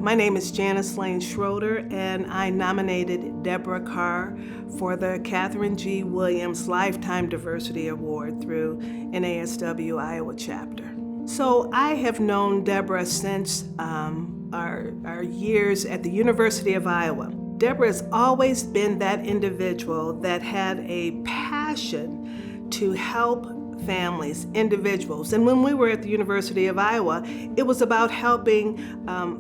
My name is Janice Lane Schroeder, and I nominated Debra Carr for the Katherine G. Williams Lifetime Diversity Award through NASW Iowa chapter. So I have known Debra since our years at the University of Iowa. Debra has always been that individual that had a passion to help families, individuals. And when we were at the University of Iowa, it was about helping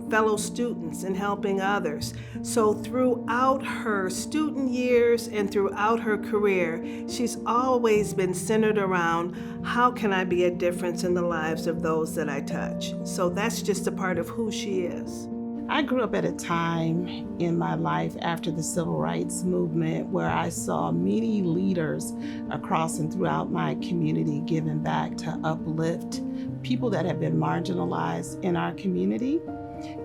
fellow students and helping others. So throughout her student years and throughout her career, she's always been centered around how can I be a difference in the lives of those that I touch. So that's just a part of who she is. I grew up at a time in my life after the Civil Rights Movement where I saw many leaders across and throughout my community giving back to uplift people that have been marginalized in our community.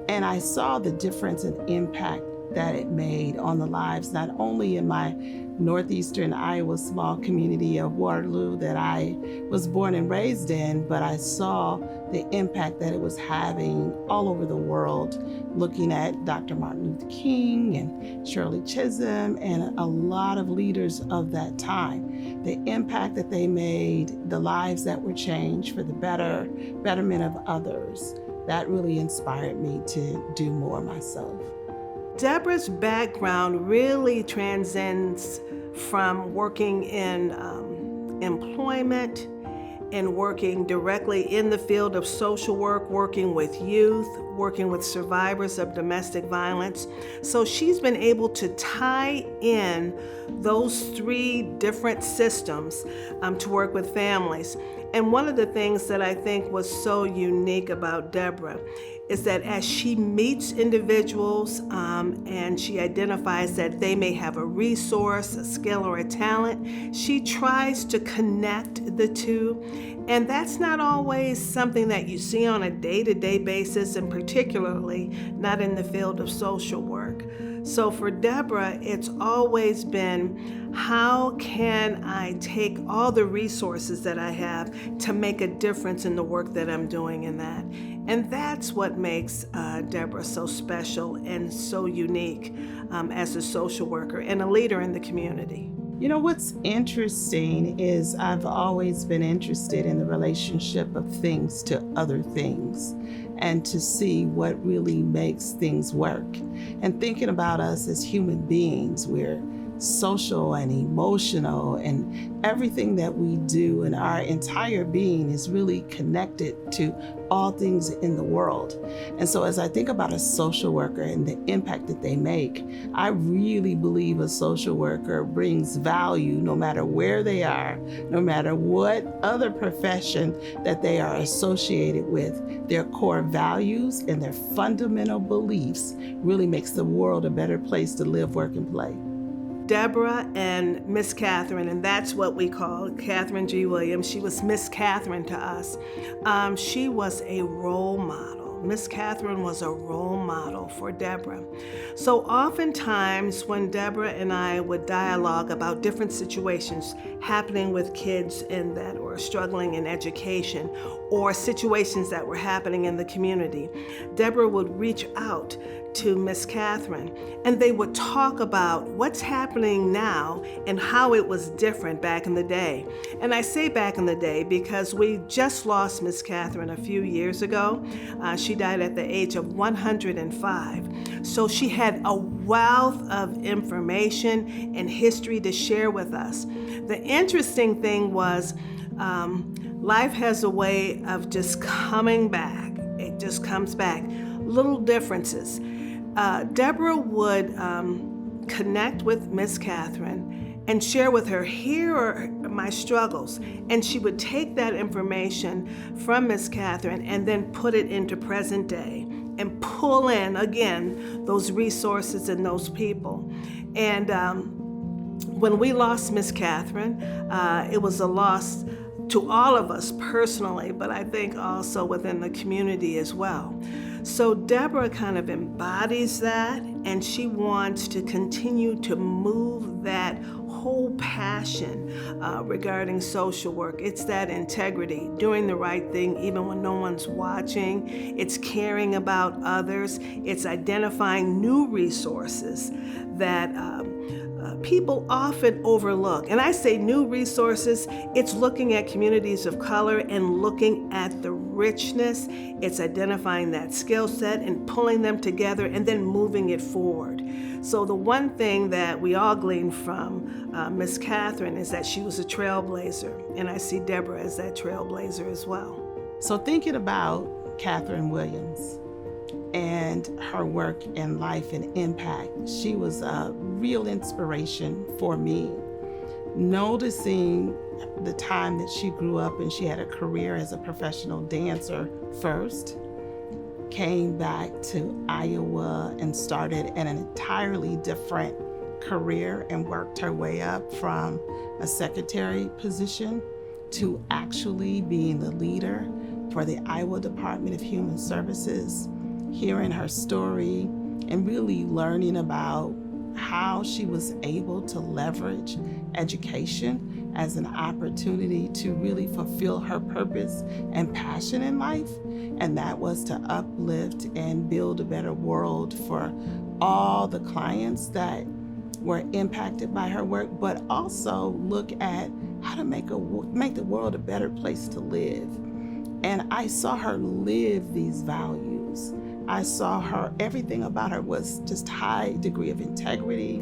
And I saw the difference and impact that it made on the lives, not only in my northeastern Iowa small community of Waterloo that I was born and raised in, but I saw the impact that it was having all over the world, looking at Dr. Martin Luther King and Shirley Chisholm and a lot of leaders of that time. The impact that they made, the lives that were changed for the betterment of others, that really inspired me to do more myself. Debra's background really transcends from working in employment and working directly in the field of social work, working with youth, working with survivors of domestic violence. So she's been able to tie in those three different systems to work with families. And one of the things that I think was so unique about Debra is that as she meets individuals and she identifies that they may have a resource, a skill, or a talent, she tries to connect the two. And that's not always something that you see on a day-to-day basis, and particularly not in the field of social work. So for Debra, it's always been, how can I take all the resources that I have to make a difference in the work that I'm doing in that? And that's what makes Debra so special and so unique as a social worker and a leader in the community. You know, what's interesting is I've always been interested in the relationship of things to other things and to see what really makes things work. And thinking about us as human beings, we're social and emotional, and everything that we do in our entire being is really connected to all things in the world. And so as I think about a social worker and the impact that they make, I really believe a social worker brings value no matter where they are, no matter what other profession that they are associated with. Their core values and their fundamental beliefs really makes the world a better place to live, work, and play. Debra and Miss Katherine, and that's what we call Katherine G. Williams. She was Miss Katherine to us. She was a role model. Miss Katherine was a role model for Debra. So oftentimes when Debra and I would dialogue about different situations happening with kids in that were struggling in education or situations that were happening in the community, Debra would reach out to Miss Katherine, and they would talk about what's happening now and how it was different back in the day. And I say back in the day because we just lost Miss Katherine a few years ago. She died at the age of 105. So she had a wealth of information and history to share with us. The interesting thing was life has a way of just coming back. It just comes back. Little differences. Debra would connect with Miss Katherine and share with her, here are my struggles. And she would take that information from Miss Katherine and then put it into present day and pull in, again, those resources and those people. And when we lost Miss Katherine, it was a loss to all of us personally, but I think also within the community as well. So Debra kind of embodies that, and she wants to continue to move that whole passion regarding social work. It's that integrity, doing the right thing even when no one's watching. It's caring about others. It's identifying new resources that people often overlook. And I say new resources, it's looking at communities of color and looking at the richness. It's identifying that skill set and pulling them together and then moving it forward. So the one thing that we all glean from Miss Catherine is that she was a trailblazer, and I see Debra as that trailblazer as well. So thinking about Catherine Williams and her work and life and impact, she was a real inspiration for me. Noticing the time that she grew up and she had a career as a professional dancer first, came back to Iowa and started an entirely different career and worked her way up from a secretary position to actually being the leader for the Iowa Department of Human Services. Hearing her story and really learning about how she was able to leverage education as an opportunity to really fulfill her purpose and passion in life. And that was to uplift and build a better world for all the clients that were impacted by her work, but also look at how to make the world a better place to live. And I saw her live these values. I saw her, everything about her was just high degree of integrity.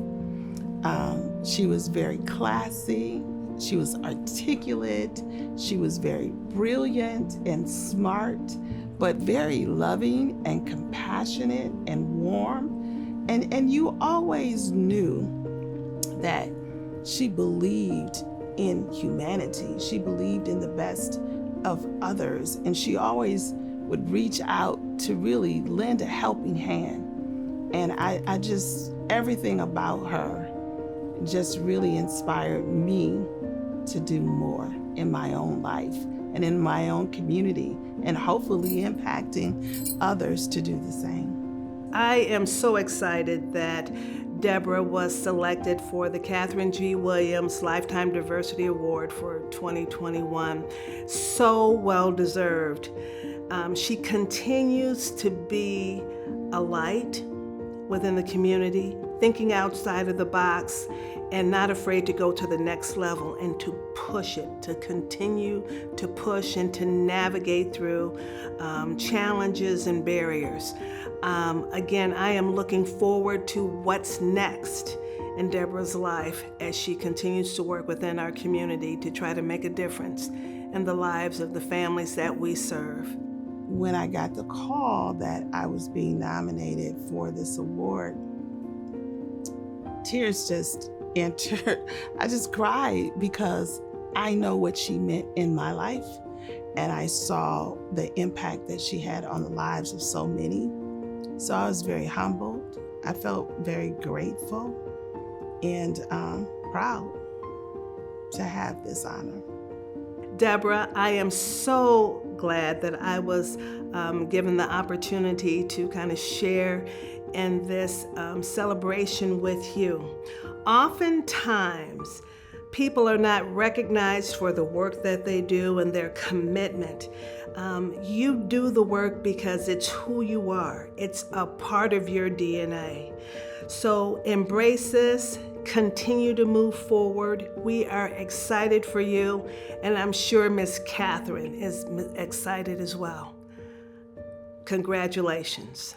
She was very classy. She was articulate. She was very brilliant and smart, but very loving and compassionate and warm. And you always knew that she believed in humanity. She believed in the best of others. And she always would reach out to really lend a helping hand. And I just, everything about her just really inspired me to do more in my own life and in my own community, and hopefully impacting others to do the same. I am so excited that Debra was selected for the Catherine G. Williams Lifetime Diversity Award for 2021. So well deserved. She continues to be a light within the community, thinking outside of the box and not afraid to go to the next level and to push it, to continue to push and to navigate through challenges and barriers. Again, I am looking forward to what's next in Debra's life as she continues to work within our community to try to make a difference in the lives of the families that we serve. When I got the call that I was being nominated for this award, tears just entered. I just cried because I know what she meant in my life, and I saw the impact that she had on the lives of so many. So I was very humbled. I felt very grateful and proud to have this honor. Debra, I am so glad that I was given the opportunity to kind of share in this celebration with you. Oftentimes, people are not recognized for the work that they do and their commitment. You do the work because it's who you are. It's a part of your DNA. So embrace this. Continue to move forward. We are excited for you, and I'm sure Miss Catherine is excited as well. Congratulations.